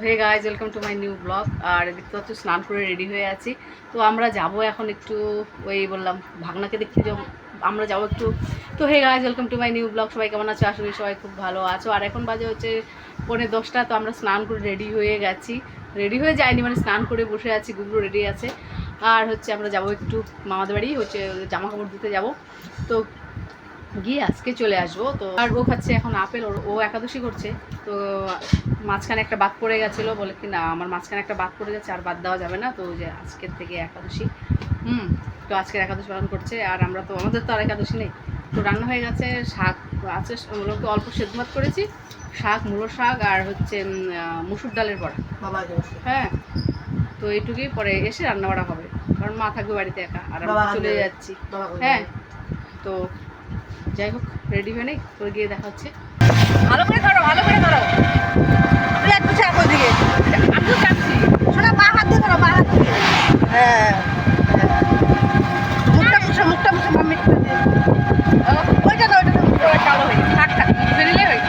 Hey guys, welcome to my new blog. আর দেখতে পাচ্ছ স্নান করে রেডি হয়ে আছি। তো আমরা যাব এখন একটু ওই বললাম ভাগনাকে দেখতে যাবো, আমরা যাবো একটু। তো hey guys, welcome to my new blog. সবাই কেমন আছো? আশা করি সবাই খুব ভালো আছো। আর এখন বাজে হচ্ছে 9:45। তো আমরা স্নান করে রেডি হয়ে গেছি, রেডি হয়ে যায়নি মানে স্নান করে বসে আছি, গুগলো রেডি আছে। আর হচ্ছে আমরা যাবো একটু মামাদের বাড়ি, হচ্ছে জামা কাপড় দিতে যাবো। তো গিয়ে আজকে চলে আসবো। তো আর ও খাচ্ছে এখন আপেল, ও একাদশী করছে। তো মাঝখানে একটা বাদ পড়ে গেছিলো, বলে কি না আমার মাঝখানে একটা বাদ পড়ে যাচ্ছে, আর বাদ দেওয়া যাবে না। তো যে আজকের থেকে একাদশী, তো আজকের একাদশী পালন করছে। আর আমরা তো আমাদের তো আর একাদশী নেই। তো রান্না হয়ে গেছে, শাক আছে, ওগুলোকে অল্প সেদ্ধ ভাত করেছি, শাক, মূলো শাক, আর হচ্ছে মুসুর ডালের বড়া। হ্যাঁ, তো এইটুকুই, পরে এসে রান্না বাড়া হবে, কারণ মা থাকবে বাড়িতে একা, আর আমরা চলে যাচ্ছি। হ্যাঁ, তো যাই হোক, রেডি হয়ে নেই, তোর গিয়ে দেখা হচ্ছে। ভালো করে ধরো, ভালো করে ধরো। তুই একটু চাপ ওইদিকে, আমি চাপছি। শোনা, বা হাত দিয়ে ধরো, বা হাত দিয়ে। হ্যাঁ, মুখটা মুছে মাম্মি করে দিয়ে। ওইটা তো চালো হয়ে থাক থাক, বেরিয়ে হয়ে।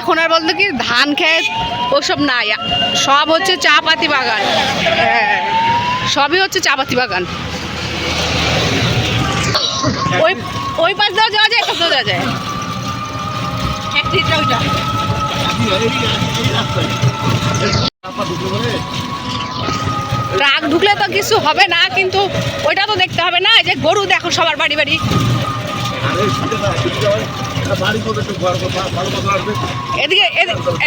এখন আর বলতো কি ধান খেত ওসব নাই, সব হচ্ছে চা পাতি বাগান। হ্যাঁ, সবই হচ্ছে চা পাতি বাগান। ওই ওই পাশ দেওয়া যাওয়া যায়, এপাশ দেওয়া যাওয়া যায়। ট্রাক ঢুকলে তো কিছু হবে না, কিন্তু ওইটা তো দেখতে হবে না, যে গরু দেখো সবার বাড়ি বাড়ি। এদিকে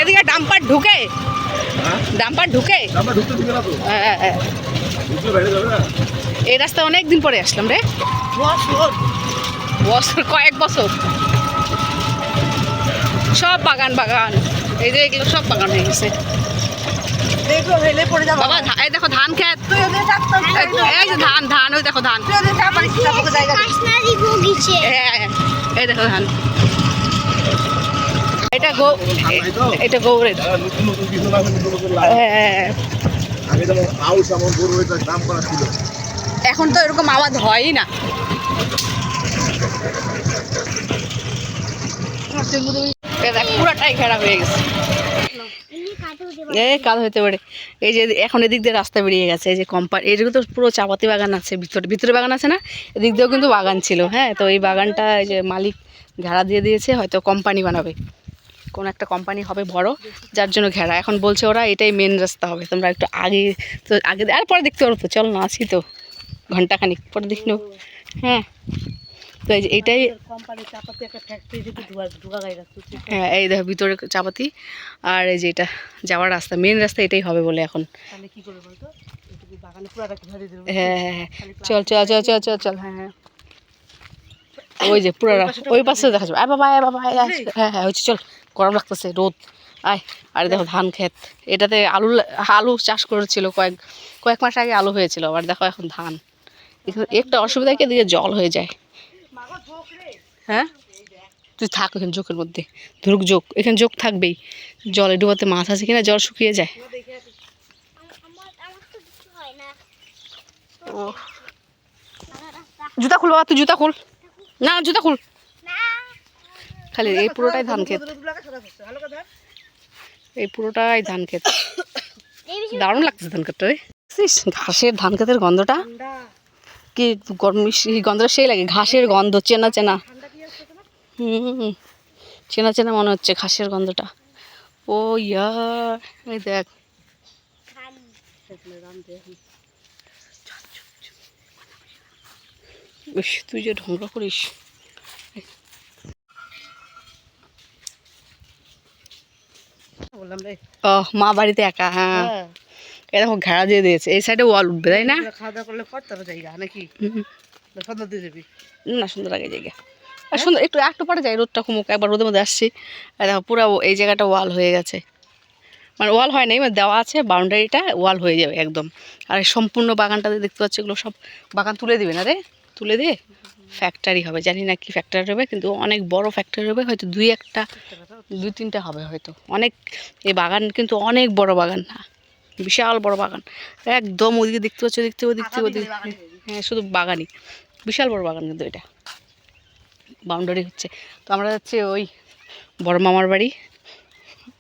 এদিকে ডাম্পার ঢুকে, ডাম্পার ঢুকে। এই রাস্তা অনেক দিন পরে আসলাম রে, বছর কয়েক বছর। সব বাগান বাগান, এই যে এগুলো সব বাগান হয়ে গেছে। বাবা এই দেখো ধান খেত, এই যে ধান ধান, ওই দেখো ধান, এই দেখো ধান। এটা এটা গৌরের। এখন তো এরকম আওয়াজ হয়ই না। পুরাটাই ঘেরা হয়ে গেছে, কালো হতে পারে। এই যে এখন এদিক দিয়ে রাস্তা বেরিয়ে গেছে, এই যে কোম্পানি, এদিকে তো পুরো চাপাতি বাগান আছে, ভিতরে বাগান আছে না, এদিক দিয়েও কিন্তু বাগান ছিল। হ্যাঁ, তো এই বাগানটা এই যে মালিক ঘেরা দিয়ে দিয়েছে, হয়তো কোম্পানি বানাবে, কোন একটা কোম্পানি হবে বড়, যার জন্য ঘেরা। এখন বলছে ওরা এটাই মেন রাস্তা হবে, তোমরা একটু আগে, তো আগে আর পরে দেখতে পারো। তো চলো না, আছি তো ঘন্টাখানিক পরে দেখি নেব। হ্যাঁ, তো এই যে এইটাই হ্যাঁ, এই দেখো ভিতরে চাপাতি। আর এই যে এটা যাওয়ার রাস্তা, মেন রাস্তা এটাই হবে বলে এখন। হ্যাঁ হ্যাঁ হ্যাঁ, চল চল চল চল চল চল। হ্যাঁ হ্যাঁ, ওই যে পুরো ওই পাশে দেখা যাবে। বাবা বাবা, হ্যাঁ হ্যাঁ হচ্ছে, চল, গরম লাগতেছে, রোদ। আয়, আর দেখো ধান ক্ষেত, এটাতে আলু চাষ করেছিল, কয়েক মাস আগে আলু হয়েছিল, আবার দেখো এখন ধান। একটা অসুবিধা কি, এদিকে জল হয়ে যায়। হ্যাঁ, তুই থাক এখানে জোকের মধ্যে, ধরুক জোক, এখানে জোক থাকবেই, জলে ডুবাতে মাছ আছে কিনা, জল শুকিয়ে যায়। ও, জুতা খুল বাবা, তুই জুতা খুল, না জুতা খুল। খালি এই পুরোটাই ধান ক্ষেত, এই পুরোটাই ধান ক্ষেত। দারুণ লাগতেছে ধান ক্ষেতটা রে, ঘাসের ধান ক্ষেতের গন্ধটা কি গন্ধটা সেই লাগে, ঘাসের গন্ধ চেনা চেনা। চেনা চেনা মনে হচ্ছে ঘাসের গন্ধটা। ও ইয়া, এই দেখ, তুই যে ঢোংরা করিস। ও মা বাড়িতে একা? হ্যাঁ, এই দেখো ঘেরা দিয়ে দিয়েছে, এই সাইডে ওয়াল উঠবে, তাই না? খাওয়া দাওয়া করলে জায়গা নাকি না, সুন্দর লাগে জায়গা, আর সুন্দর। একটু পরে যাই, রোদটা কমুক, একবার রোদের মধ্যে আসছি, দেখো পুরো এই জায়গাটা ওয়াল হয়ে গেছে, মানে ওয়াল হয় নাই, মানে দেওয়া আছে, বাউন্ডারিটা ওয়াল হয়ে যাবে একদম। আর সম্পূর্ণ বাগানটাতে দেখতে পাচ্ছি, এগুলো সব বাগান তুলে দিবে না রে, তুলে দিয়ে ফ্যাক্টরি হবে, জানি না কি ফ্যাক্টরি হবে, কিন্তু অনেক বড় ফ্যাক্টরি হবে, হয়তো দুই তিনটা হবে হয়তো। অনেক, এই বাগান কিন্তু অনেক বড় বাগান, বিশাল বড় বাগান একদম। ওদিকে দেখতে পাচ্ছ, ওদিকে, হ্যাঁ শুধু বাগানই। বিশাল বড় বাগান কিন্তু এটা বাউন্ডারি হচ্ছে। তো আমরা যাচ্ছি ওই বড় মামার বাড়ি।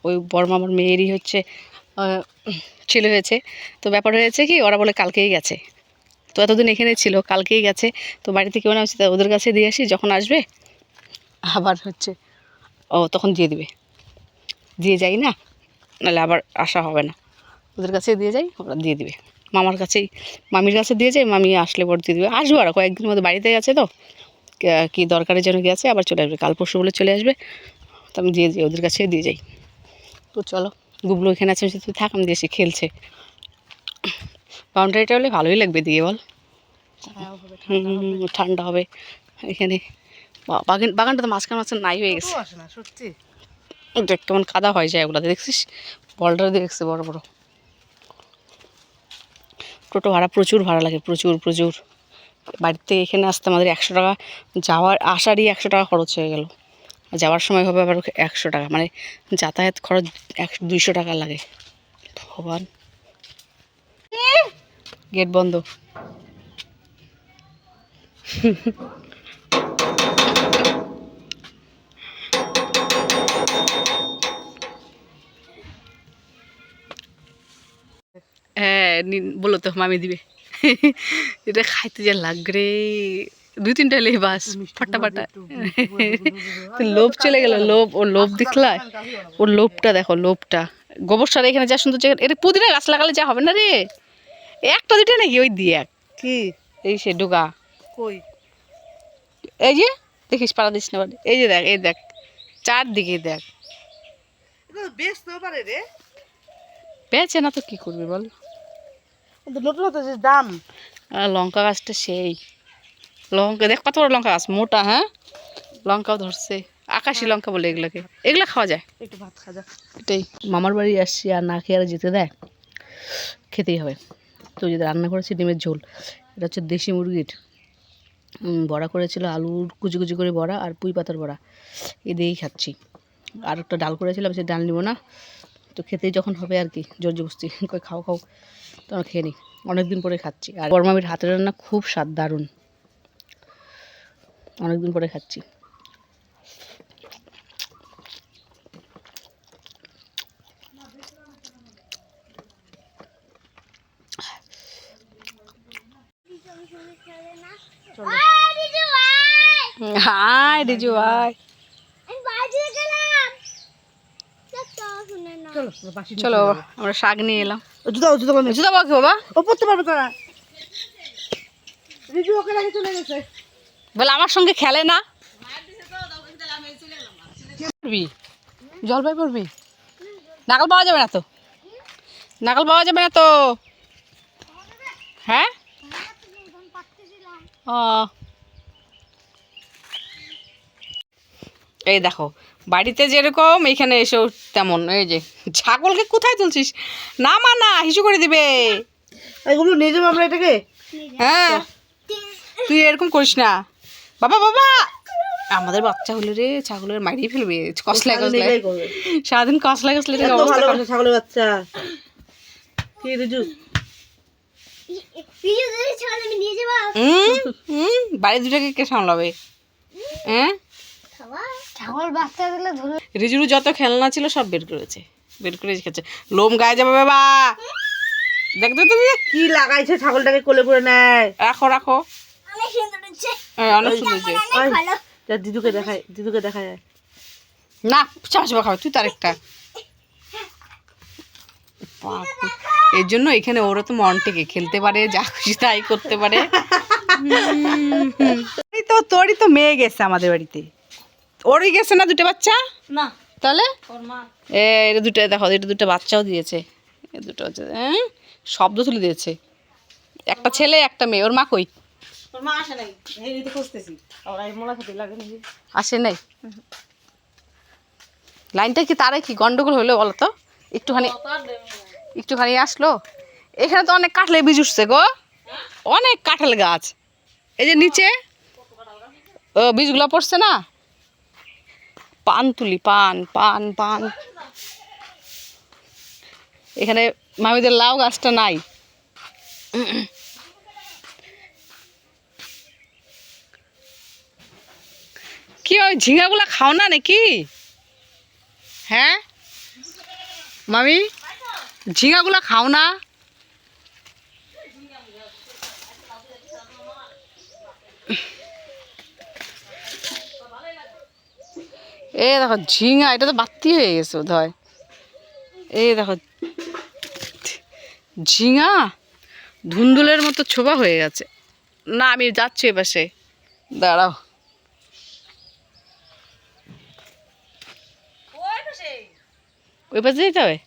ওই বড় মামার মেয়েরই হচ্ছে ছেলে হয়েছে। তো ব্যাপার হয়েছে কি, ওরা বলে কালকেই গেছে। তো এতদিন এখানে ছিল, কালকেই গেছে। তো বাড়িতে কেউ না হচ্ছে, ওদের কাছে দিয়ে আসি, যখন আসবে আবার হচ্ছে ও তখন দিয়ে দিবে, দিয়ে যাই না, নাহলে আবার আসা হবে না। ওদের কাছে দিয়ে যাই, ওরা দিয়ে দিবে। মামার কাছেই, মামির কাছে দিয়ে যাই, মামি আসলে পর দিয়ে দিবে। আসবো আর কয়েকদিনের মধ্যে, বাড়িতে গেছে তো কি দরকারের জন্য গেছে, আবার চলে আসবে, কাল পরশু বলে চলে আসবে। তো আমি দিয়ে যাই, ওদের কাছে দিয়ে যাই। তো চলো, গুবলু এখানে আছে, তুই থাক, আমি দিয়েছি, খেলছে। বাউন্ডারিটা হলে ভালোই লাগবে দিয়ে, বল। ঠান্ডা হবে এখানে। বাগানটা তো মাঝখানে মাঝখানে নাই হয়ে গেছে, সত্যি দেখ কেমন কাদা হয়ে যায় ওগুলাতে, দেখছিস বলটা দেখছি বড় বড়। টোটো ভাড়া প্রচুর ভাড়া লাগে, প্রচুর প্রচুর। বাড়িতে এখানে আসতে আমাদের 100 টাকা, যাওয়ার আসারই 100 টাকা খরচ হয়ে গেল। যাওয়ার সময় হবে আবার 100 টাকা, মানে যাতায়াত খরচ 200 টাকা লাগে। ভগবান, গেট বন্ধ। হ্যাঁ, বলো তো, মামি দিবে। এটা খাইতে যা লাগবে রে, 2-3টা এলেই বাস, ফাটা ফাটা। লোভ চলে গেল, লোভ, ওর লোভ দেখলা, ওর লোভটা দেখো, লোভটা। গোবর সার এখানে যা সুন্দর জায়গা, এটা পুদিনা গাছ লাগালে যা হবে না রে, একটা দুইটা নাকি, ওই দিয়ে কি এই সে ডোগা কই এই যে দেখিস, পাড়া দিস না, এই যে দেখ, এই দেখ, চারদিকে দেখ। এটা বেশ তো পারে রে, বেচে না তো কি করবি বল। কিন্তু নতুন নতুন যে দাম। আর লঙ্কা গাছটা সেই, লঙ্কা দেখ কত বড় লঙ্কা গাছ, মোটা। হ্যাঁ, লঙ্কাও ধরছে, আকাশি লঙ্কা বলে এগুলোকে, এগুলো খাওয়া যায়। একটু ভাত খাজা। এটাই, মামার বাড়ি আসছি আর না খেয়ে আর যেতে দেয়, খেতেই হবে। তো যদি রান্না করেছি ডিমের ঝোল, এটা হচ্ছে দেশি মুরগির বড়া করেছিল, আলুর কুচি কুচি করে বড়া আর পুঁই পাতার বড়া, এ দিয়েই খাচ্ছি। আর একটা ডাল করেছিলাম, সে ডাল নিব না, তো খেতেই যখন হবে আর কি, জোর জবস্তি কই খাও খাও, তো আমরা খেয়ে নিই, অনেকদিন পরে খাচ্ছি। আর বড় মামির হাতের রান্না খুব স্বাদ, দারুণ, অনেকদিন পরে খাচ্ছি। হাই রিজু ভাই, চলো আমরা শাক নিয়ে এলাম। জুতা জুতা কোন জুতা পাবো কি বাবা, ও পড়তে পারবে তোরা, রিজু ওকে রেখে চলে গেছে। বলে আমার সঙ্গে খেলে না, জলপাই পড়বি, নাকাল পাওয়া যাবে না তো, নাকাল পাওয়া যাবে না তো। হ্যাঁ, ও এই দেখো, বাড়িতে যেরকম এখানে এসেও তেমন। এই যে ছাগলকে কোথায় তুলছিস, না মা না, হিসু করে দিবে। এগুলো নিয়ে যাবো আমরা এটাকে। হ্যাঁ, তুই এরকম করিস না বাবা, বাবা আমাদের বাচ্চা হলে রে ছাগলের মারিয়ে ফেলবে, কসলায় কসলায়, সারাদিন কসলায় কসলায় থেকে অবস্থা খারাপ। ছাগলের বাচ্চা কি রিজু, বাড়ি দুটাকে কে সামলাবে? হ্যাঁ, রিজুর যত খেলনা ছিল সব বের করেছে, বের করে রেখেছে। লোম গায়ে যাবে বাবা, দেখ তো তুমি কি লাগাইছে, ছাগলটাকে কোলে করে নেয়। রাখো রাখো, অনেক সুন্দর হয়েছে। দিদুকে দেখায়, দিদুকে দেখা যায় না, চাপা খাবে তুই, তার একটা। এর জন্য এখানে ওরা তো মন থেকে খেলতে পারে, যা খুশি তাই করতে পারে। তো তোরই তো মেয়ে গেছে আমাদের বাড়িতে, ওরই গেছে না দুটো বাচ্চা না, তাহলে এটা দুটো দেখো, এটা দুটো বাচ্চাও দিয়েছে, এ দুটো হচ্ছে শব্দ তুলে দিয়েছে, একটা ছেলে একটা মেয়ে। ওর মা কই? তোর মা আসে নাই, এই তো খুঁজতেছি, ওরা মোলা খেতে লাগে নাকি, আসে নাই। লাইনটা কি তারে কি গন্ডগোল হলো বলো তো, একটুখানি আসলো। এখানে তো অনেক কাঁঠালের বীজ উঠছে গো, অনেক কাঁঠাল গাছ, এই যে নিচে ও বীজগুলো পড়ছে না। পান তুলি, পান পান পান, এখানে মামিদের লাউ গাছটা নাই, কি ওই ঝিঙাগুলা খাও না নাকি? হ্যাঁ মামি, ঝিঙাগুলা খাও না? এই দেখো ঝিঙা, এটা তো বাতি হয়ে গেছে বোধহয়। এই দেখো ঝিঙা ধুন্দুলের মতো ছোবা হয়ে গেছে। না আমি যাচ্ছি এ পাশে, দাঁড়াও। ওই পাশে যেতে হবে।